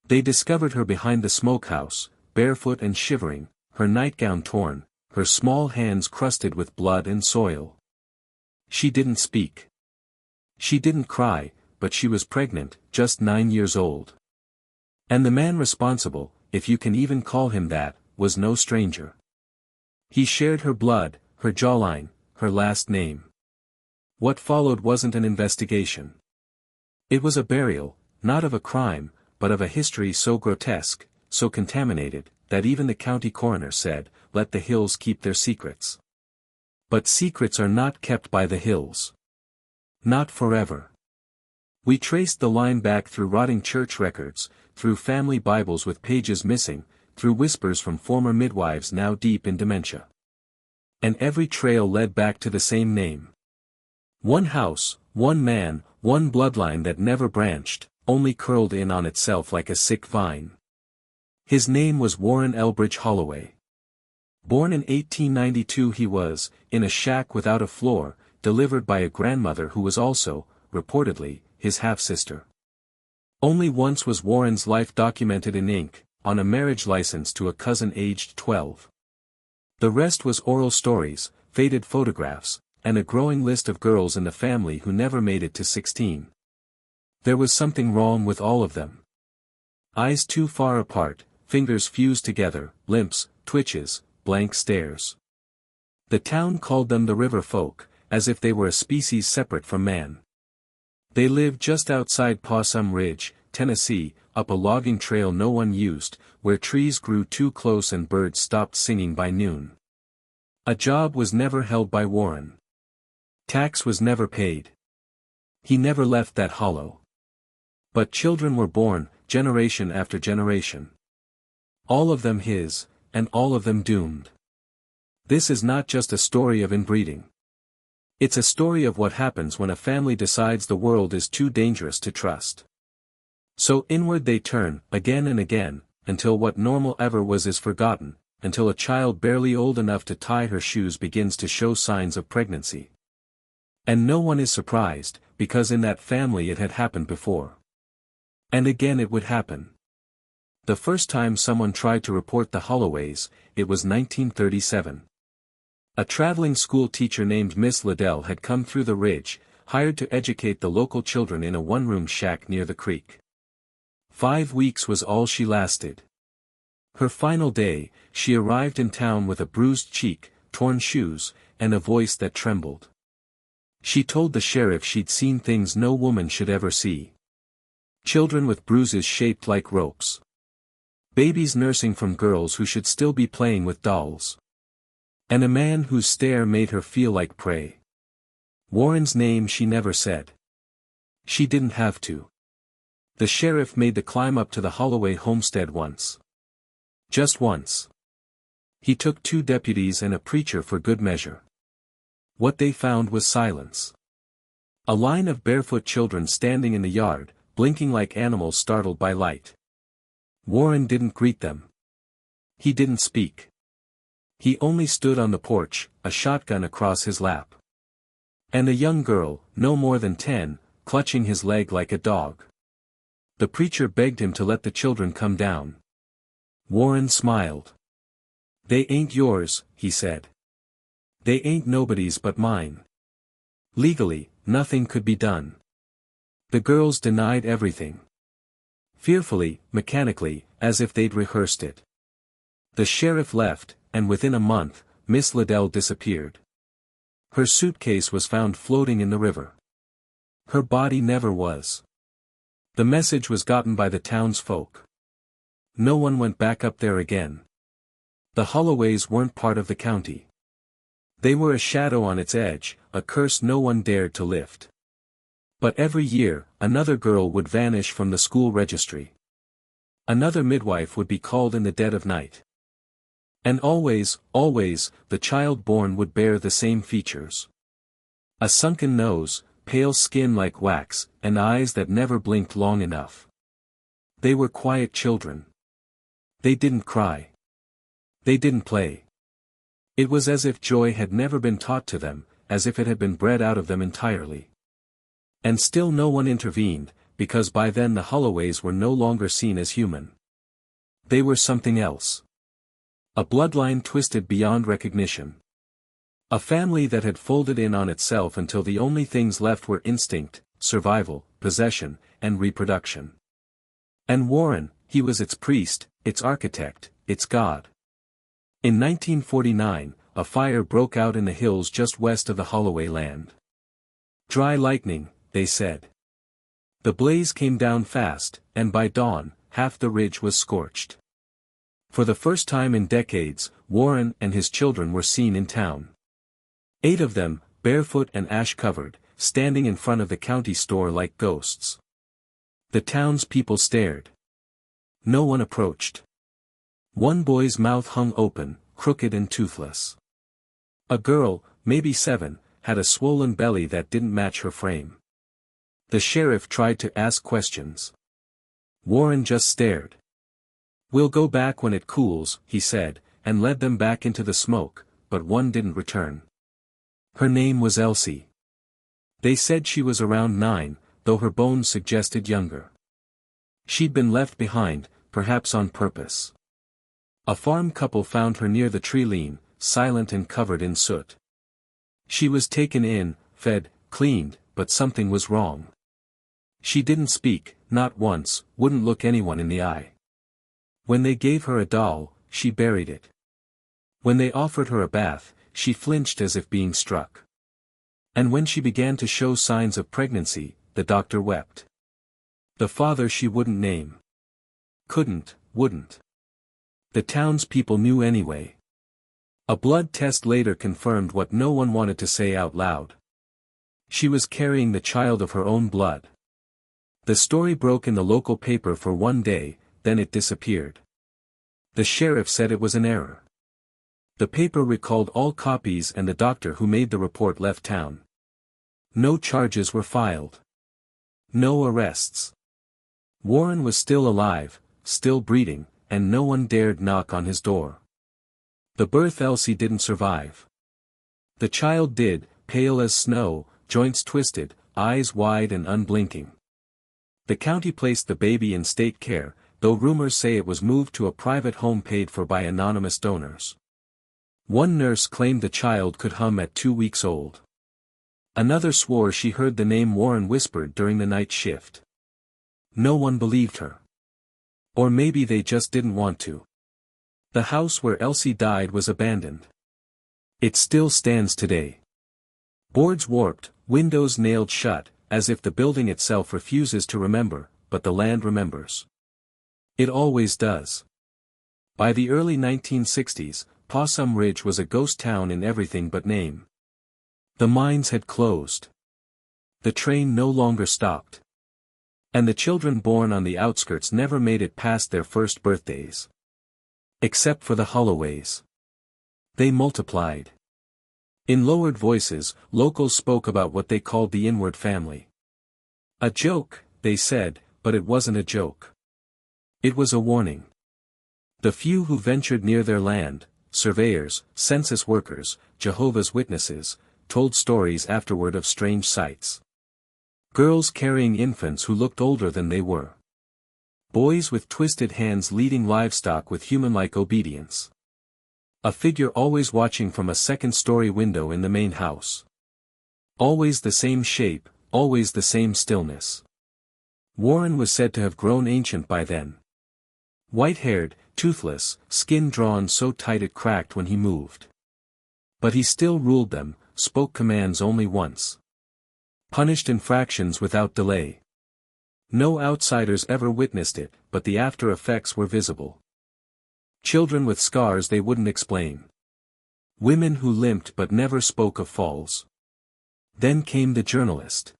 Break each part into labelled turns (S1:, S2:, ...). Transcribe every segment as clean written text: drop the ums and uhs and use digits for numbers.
S1: They discovered her behind the smokehouse, barefoot and shivering, her nightgown torn, her small hands crusted with blood and soil. She didn't speak. She didn't cry, but she was pregnant, just 9 years old. And the man responsible, if you can even call him that, was no stranger. He shared her blood, her jawline, her last name. What followed wasn't an investigation. It was a burial, not of a crime, but of a history so grotesque, so contaminated, that even the county coroner said, "Let the hills keep their secrets." But secrets are not kept by the hills. Not forever. We traced the line back through rotting church records, through family Bibles with pages missing, through whispers from former midwives now deep in dementia. And every trail led back to the same name. One house, one man, one bloodline that never branched, only curled in on itself like a sick vine. His name was Warren Elbridge Holloway. Born in 1892, he was, in a shack without a floor, delivered by a grandmother who was also, reportedly, his half-sister. Only once was Warren's life documented in ink, on a marriage license to a cousin aged 12. The rest was oral stories, faded photographs, and a growing list of girls in the family who never made it to 16. There was something wrong with all of them. Eyes too far apart, fingers fused together, limps, twitches, blank stares. The town called them the river folk, as if they were a species separate from man. They lived just outside Possum Ridge, Tennessee, up a logging trail no one used, where trees grew too close and birds stopped singing by noon. A job was never held by Warren. Tax was never paid. He never left that hollow. But children were born, generation after generation. All of them his, and all of them doomed. This is not just a story of inbreeding. It's a story of what happens when a family decides the world is too dangerous to trust. So inward they turn, again and again, until what normal ever was is forgotten, until a child barely old enough to tie her shoes begins to show signs of pregnancy. And no one is surprised, because in that family it had happened before. And again it would happen. The first time someone tried to report the Holloways, it was 1937. A traveling school teacher named Miss Liddell had come through the ridge, hired to educate the local children in a one-room shack near the creek. 5 weeks was all she lasted. Her final day, she arrived in town with a bruised cheek, torn shoes, and a voice that trembled. She told the sheriff she'd seen things no woman should ever see. Children with bruises shaped like ropes. Babies nursing from girls who should still be playing with dolls. And a man whose stare made her feel like prey. Warren's name she never said. She didn't have to. The sheriff made the climb up to the Holloway homestead once. Just once. He took 2 deputies and a preacher for good measure. What they found was silence. A line of barefoot children standing in the yard, blinking like animals startled by light. Warren didn't greet them. He didn't speak. He only stood on the porch, a shotgun across his lap. And a young girl, no more than 10, clutching his leg like a dog. The preacher begged him to let the children come down. Warren smiled. "They ain't yours," he said. "They ain't nobody's but mine." Legally, nothing could be done. The girls denied everything. Fearfully, mechanically, as if they'd rehearsed it. The sheriff left, and within a month, Miss Liddell disappeared. Her suitcase was found floating in the river. Her body never was. The message was gotten by the townsfolk. No one went back up there again. The Holloways weren't part of the county. They were a shadow on its edge, a curse no one dared to lift. But every year, another girl would vanish from the school registry. Another midwife would be called in the dead of night. And always, always, the child born would bear the same features. A sunken nose, pale skin like wax, and eyes that never blinked long enough. They were quiet children. They didn't cry. They didn't play. It was as if joy had never been taught to them, as if it had been bred out of them entirely. And still no one intervened, because by then the Holloways were no longer seen as human. They were something else. A bloodline twisted beyond recognition. A family that had folded in on itself until the only things left were instinct, survival, possession, and reproduction. And Warren, he was its priest, its architect, its god. In 1949, a fire broke out in the hills just west of the Holloway land. Dry lightning, they said. The blaze came down fast, and by dawn, half the ridge was scorched. For the first time in decades, Warren and his children were seen in town. 8 of them, barefoot and ash-covered, standing in front of the county store like ghosts. The townspeople stared. No one approached. One boy's mouth hung open, crooked and toothless. A girl, maybe 7, had a swollen belly that didn't match her frame. The sheriff tried to ask questions. Warren just stared. "We'll go back when it cools," he said, and led them back into the smoke, but one didn't return. Her name was Elsie. They said she was around 9, though her bones suggested younger. She'd been left behind, perhaps on purpose. A farm couple found her near the tree line, silent and covered in soot. She was taken in, fed, cleaned, but something was wrong. She didn't speak, not once, wouldn't look anyone in the eye. When they gave her a doll, she buried it. When they offered her a bath, she flinched as if being struck. And when she began to show signs of pregnancy, the doctor wept. The father she wouldn't name. Couldn't, wouldn't. The townspeople knew anyway. A blood test later confirmed what no one wanted to say out loud. She was carrying the child of her own blood. The story broke in the local paper for one day, then it disappeared. The sheriff said it was an error. The paper recalled all copies and the doctor who made the report left town. No charges were filed. No arrests. Warren was still alive, still breathing, and no one dared knock on his door. The birth Elsie didn't survive. The child did, pale as snow, joints twisted, eyes wide and unblinking. The county placed the baby in state care, though rumors say it was moved to a private home paid for by anonymous donors. One nurse claimed the child could hum at 2 weeks old. Another swore she heard the name Warren whispered during the night shift. No one believed her. Or maybe they just didn't want to. The house where Elsie died was abandoned. It still stands today. Boards warped, windows nailed shut, as if the building itself refuses to remember, but the land remembers. It always does. By the early 1960s, Possum Ridge was a ghost town in everything but name. The mines had closed. The train no longer stopped. And the children born on the outskirts never made it past their first birthdays. Except for the Holloways. They multiplied. In lowered voices, locals spoke about what they called the Inward family. A joke, they said, but it wasn't a joke. It was a warning. The few who ventured near their land, surveyors, census workers, Jehovah's Witnesses, told stories afterward of strange sights. Girls carrying infants who looked older than they were. Boys with twisted hands leading livestock with human-like obedience. A figure always watching from a second-story window in the main house. Always the same shape, always the same stillness. Warren was said to have grown ancient by then. White-haired, toothless, skin drawn so tight it cracked when he moved. But he still ruled them, spoke commands only once. Punished infractions without delay. No outsiders ever witnessed it, but the after effects were visible. Children with scars they wouldn't explain. Women who limped but never spoke of falls. Then came the journalist.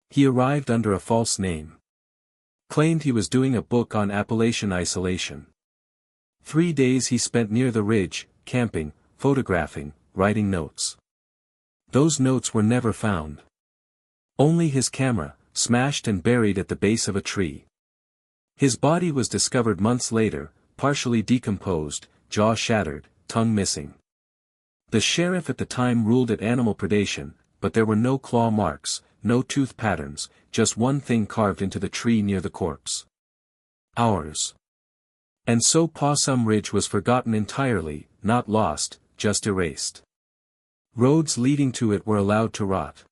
S1: He arrived under a false name. Claimed he was doing a book on Appalachian isolation. 3 days he spent near the ridge, camping, photographing, writing notes. Those notes were never found. Only his camera, smashed and buried at the base of a tree. His body was discovered months later, partially decomposed, jaw shattered, tongue missing. The sheriff at the time ruled it animal predation, but there were no claw marks, no tooth patterns, just one thing carved into the tree near the corpse. Ours. And so Possum Ridge was forgotten entirely, not lost, just erased. Roads leading to it were allowed to rot.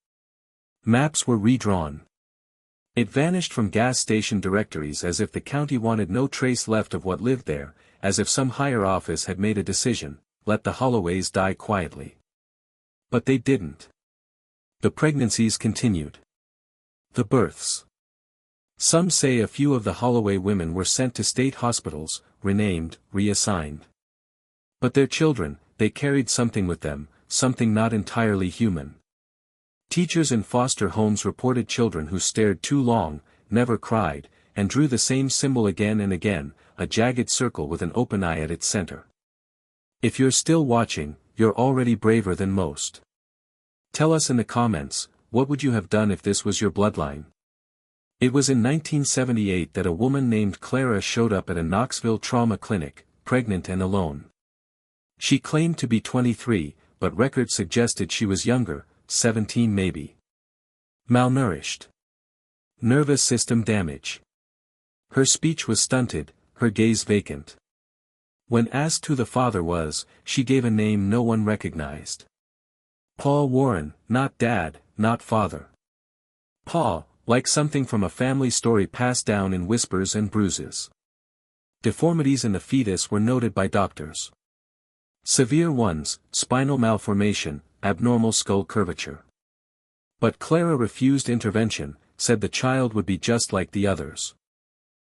S1: Maps were redrawn. It vanished from gas station directories as if the county wanted no trace left of what lived there, as if some higher office had made a decision, let the Holloways die quietly. But they didn't. The pregnancies continued. The births. Some say a few of the Holloway women were sent to state hospitals, renamed, reassigned. But their children, they carried something with them, something not entirely human. Teachers in foster homes reported children who stared too long, never cried, and drew the same symbol again and again, a jagged circle with an open eye at its center. If you're still watching, you're already braver than most. Tell us in the comments, what would you have done if this was your bloodline? It was in 1978 that a woman named Clara showed up at a Knoxville trauma clinic, pregnant and alone. She claimed to be 23, but records suggested she was younger, 17 maybe. Malnourished. Nervous system damage. Her speech was stunted, her gaze vacant. When asked who the father was, she gave a name no one recognized. Paul Warren, not dad, not father. Pa, like something from a family story passed down in whispers and bruises. Deformities in the fetus were noted by doctors. Severe ones, spinal malformation, abnormal skull curvature. But Clara refused intervention, said the child would be just like the others.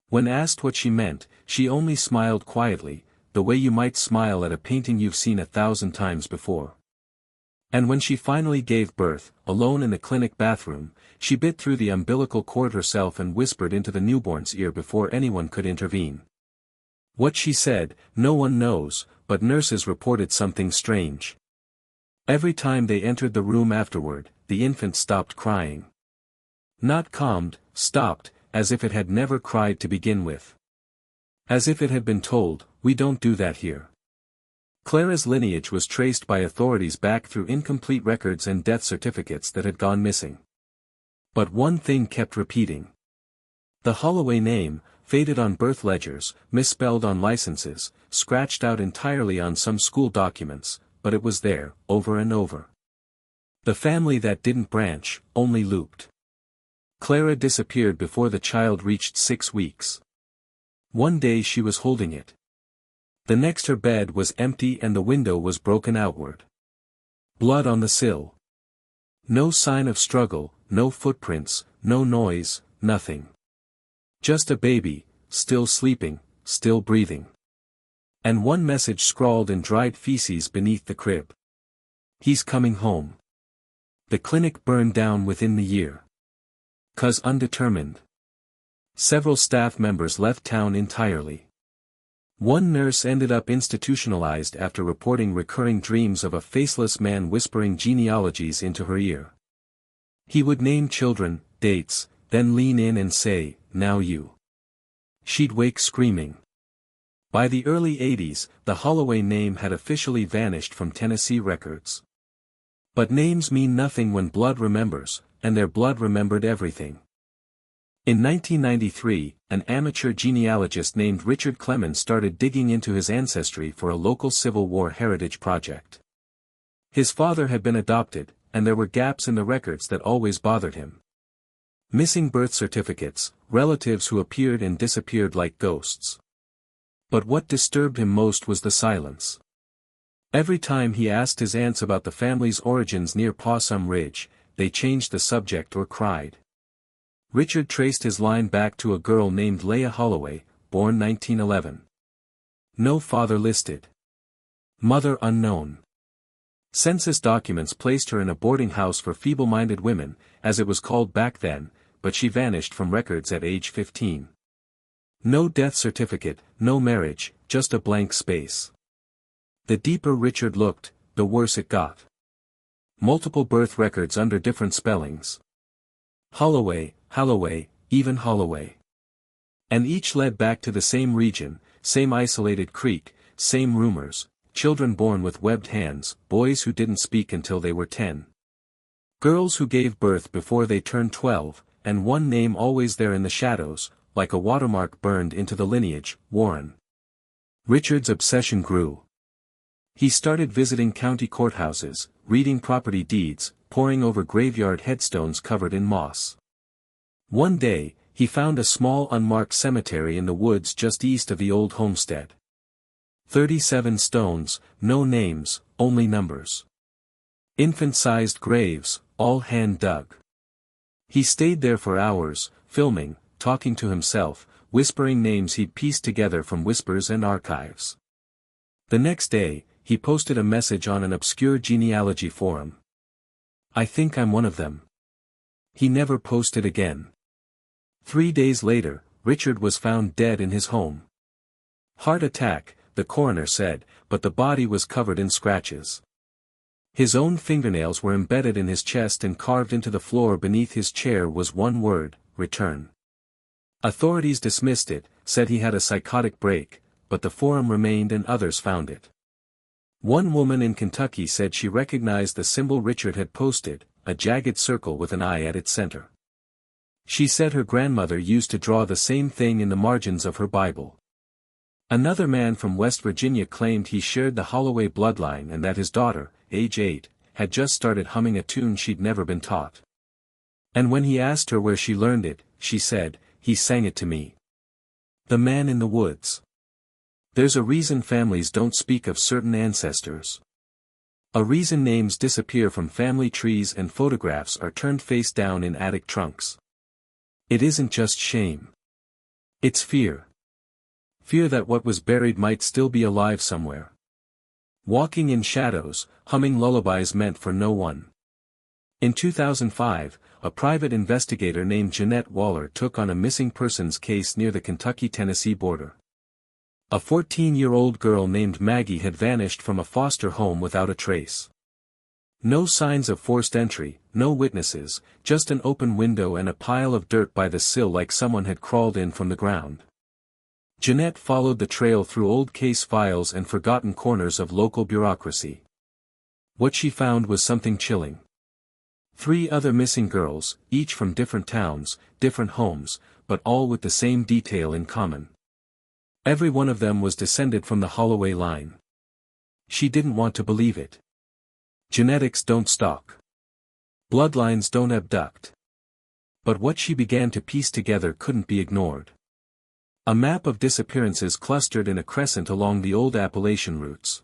S1: When asked what she meant, she only smiled quietly, the way you might smile at a painting you've seen 1,000 times before. And when she finally gave birth, alone in the clinic bathroom, she bit through the umbilical cord herself and whispered into the newborn's ear before anyone could intervene. What she said, no one knows, but nurses reported something strange. Every time they entered the room afterward, the infant stopped crying. Not calmed, stopped, as if it had never cried to begin with. As if it had been told, we don't do that here. Clara's lineage was traced by authorities back through incomplete records and death certificates that had gone missing. But one thing kept repeating. The Holloway name, faded on birth ledgers, misspelled on licenses, scratched out entirely on some school documents, but it was there, over and over. The family that didn't branch, only looped. Clara disappeared before the child reached 6 weeks. One day she was holding it. The next her bed was empty and the window was broken outward. Blood on the sill. No sign of struggle, no footprints, no noise, nothing. Just a baby, still sleeping, still breathing. And one message scrawled in dried feces beneath the crib. He's coming home. The clinic burned down within the year. 'Cause undetermined. Several staff members left town entirely. One nurse ended up institutionalized after reporting recurring dreams of a faceless man whispering genealogies into her ear. He would name children, dates, then lean in and say, "Now you." She'd wake screaming. By the early 80s, the Holloway name had officially vanished from Tennessee records. But names mean nothing when blood remembers, and their blood remembered everything. In 1993, an amateur genealogist named Richard Clemens started digging into his ancestry for a local Civil War heritage project. His father had been adopted, and there were gaps in the records that always bothered him. Missing birth certificates, relatives who appeared and disappeared like ghosts. But what disturbed him most was the silence. Every time he asked his aunts about the family's origins near Possum Ridge, they changed the subject or cried. Richard traced his line back to a girl named Leah Holloway, born 1911. No father listed. Mother unknown. Census documents placed her in a boarding house for feeble-minded women, as it was called back then, but she vanished from records at age 15. No death certificate, no marriage, just a blank space. The deeper Richard looked, the worse it got. Multiple birth records under different spellings. Holloway, Holloway, even Holloway. And each led back to the same region, same isolated creek, same rumors, children born with webbed hands, boys who didn't speak until they were 10. Girls who gave birth before they turned 12, and one name always there in the shadows, like a watermark burned into the lineage, Warren. Richard's obsession grew. He started visiting county courthouses, reading property deeds, poring over graveyard headstones covered in moss. One day, he found a small unmarked cemetery in the woods just east of the old homestead. 37 stones, no names, only numbers. Infant-sized graves, all hand-dug. He stayed there for hours, filming, talking to himself, whispering names he'd pieced together from whispers and archives. The next day, he posted a message on an obscure genealogy forum. "I think I'm one of them." He never posted again. 3 days later, Richard was found dead in his home. Heart attack, the coroner said, but the body was covered in scratches. His own fingernails were embedded in his chest and carved into the floor beneath his chair was one word: return. Authorities dismissed it, said he had a psychotic break, but the forum remained and others found it. One woman in Kentucky said she recognized the symbol Richard had posted, a jagged circle with an eye at its center. She said her grandmother used to draw the same thing in the margins of her Bible. Another man from West Virginia claimed he shared the Holloway bloodline and that his daughter, age 8, had just started humming a tune she'd never been taught. And when he asked her where she learned it, she said, "He sang it to me." The man in the woods. There's a reason families don't speak of certain ancestors. A reason names disappear from family trees and photographs are turned face down in attic trunks. It isn't just shame. It's fear. Fear that what was buried might still be alive somewhere. Walking in shadows, humming lullabies meant for no one. In 2005, a private investigator named Jeanette Waller took on a missing persons case near the Kentucky-Tennessee border. A 14-year-old girl named Maggie had vanished from a foster home without a trace. No signs of forced entry, no witnesses, just an open window and a pile of dirt by the sill like someone had crawled in from the ground. Jeanette followed the trail through old case files and forgotten corners of local bureaucracy. What she found was something chilling. 3 other missing girls, each from different towns, different homes, but all with the same detail in common. Every one of them was descended from the Holloway line. She didn't want to believe it. Genetics don't stalk. Bloodlines don't abduct. But what she began to piece together couldn't be ignored. A map of disappearances clustered in a crescent along the old Appalachian routes.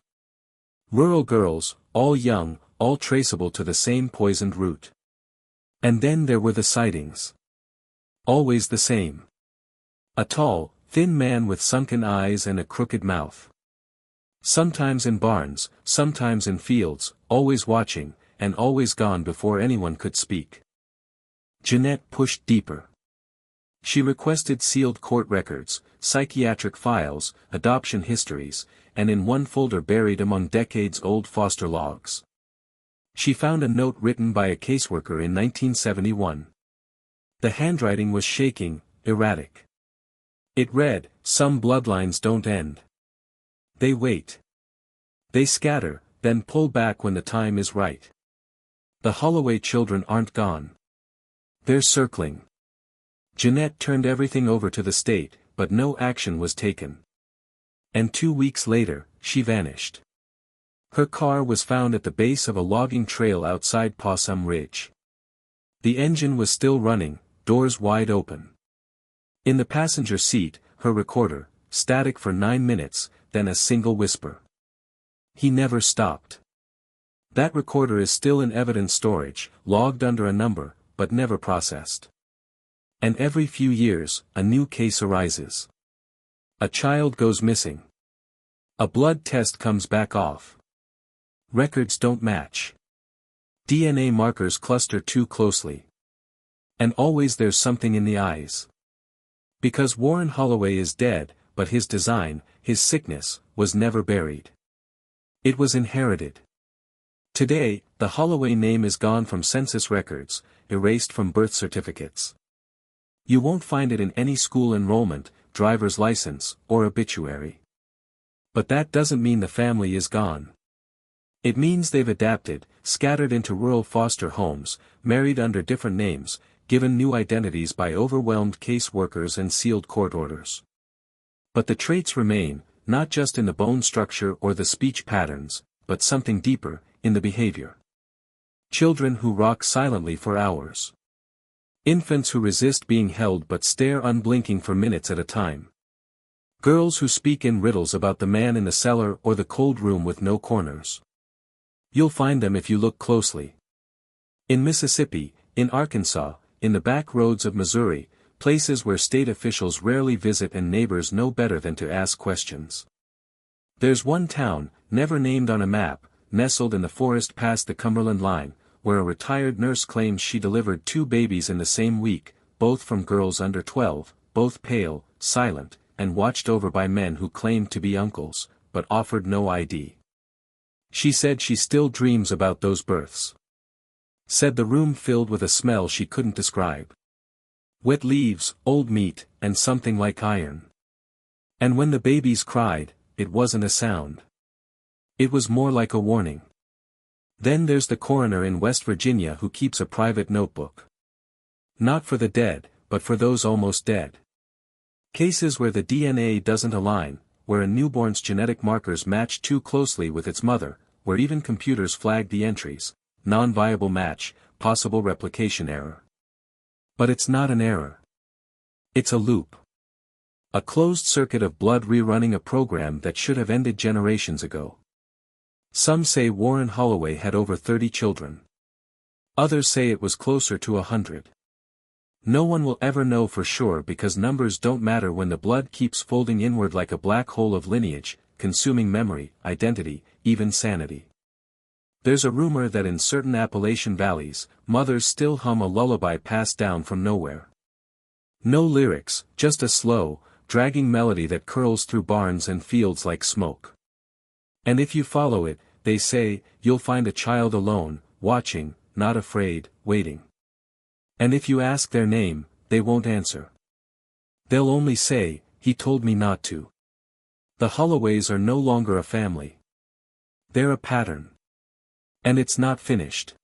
S1: Rural girls, all young, all traceable to the same poisoned root. And then there were the sightings. Always the same. A tall, thin man with sunken eyes and a crooked mouth. Sometimes in barns, sometimes in fields, always watching, and always gone before anyone could speak. Jeanette pushed deeper. She requested sealed court records, psychiatric files, adoption histories, and in one folder buried among decades-old foster logs. She found a note written by a caseworker in 1971. The handwriting was shaking, erratic. It read, "Some bloodlines don't end. They wait. They scatter, then pull back when the time is right. The Holloway children aren't gone. They're circling." Jeanette turned everything over to the state, but no action was taken. And 2 weeks later, she vanished. Her car was found at the base of a logging trail outside Possum Ridge. The engine was still running, doors wide open. In the passenger seat, her recorder, static for 9 minutes, then a single whisper. He never stopped. That recorder is still in evidence storage, logged under a number, but never processed. And every few years, a new case arises. A child goes missing. A blood test comes back off. Records don't match. DNA markers cluster too closely. And always there's something in the eyes. Because Warren Holloway is dead, but his design, his sickness, was never buried. It was inherited. Today, the Holloway name is gone from census records, erased from birth certificates. You won't find it in any school enrollment, driver's license, or obituary. But that doesn't mean the family is gone. It means they've adapted, scattered into rural foster homes, married under different names, given new identities by overwhelmed case workers and sealed court orders. But the traits remain, not just in the bone structure or the speech patterns, but something deeper, in the behavior. Children who rock silently for hours. Infants who resist being held but stare unblinking for minutes at a time. Girls who speak in riddles about the man in the cellar or the cold room with no corners. You'll find them if you look closely. In Mississippi, in Arkansas, in the back roads of Missouri, places where state officials rarely visit and neighbors know better than to ask questions. There's one town, never named on a map, nestled in the forest past the Cumberland line, where a retired nurse claims she delivered 2 babies in the same week, both from girls under 12, both pale, silent, and watched over by men who claimed to be uncles, but offered no ID. She said she still dreams about those births. Said the room filled with a smell she couldn't describe. Wet leaves, old meat, and something like iron. And when the babies cried, it wasn't a sound. It was more like a warning. Then there's the coroner in West Virginia who keeps a private notebook. Not for the dead, but for those almost dead. Cases where the DNA doesn't align, where a newborn's genetic markers match too closely with its mother, where even computers flag the entries, non-viable match, possible replication error. But it's not an error. It's a loop. A closed circuit of blood rerunning a program that should have ended generations ago. Some say Warren Holloway had over 30 children. Others say it was closer to 100. No one will ever know for sure because numbers don't matter when the blood keeps folding inward like a black hole of lineage, consuming memory, identity, even sanity. There's a rumor that in certain Appalachian valleys, mothers still hum a lullaby passed down from nowhere. No lyrics, just a slow, dragging melody that curls through barns and fields like smoke. And if you follow it, they say, you'll find a child alone, watching, not afraid, waiting. And if you ask their name, they won't answer. They'll only say, he told me not to. The Holloways are no longer a family. They're a pattern. And it's not finished.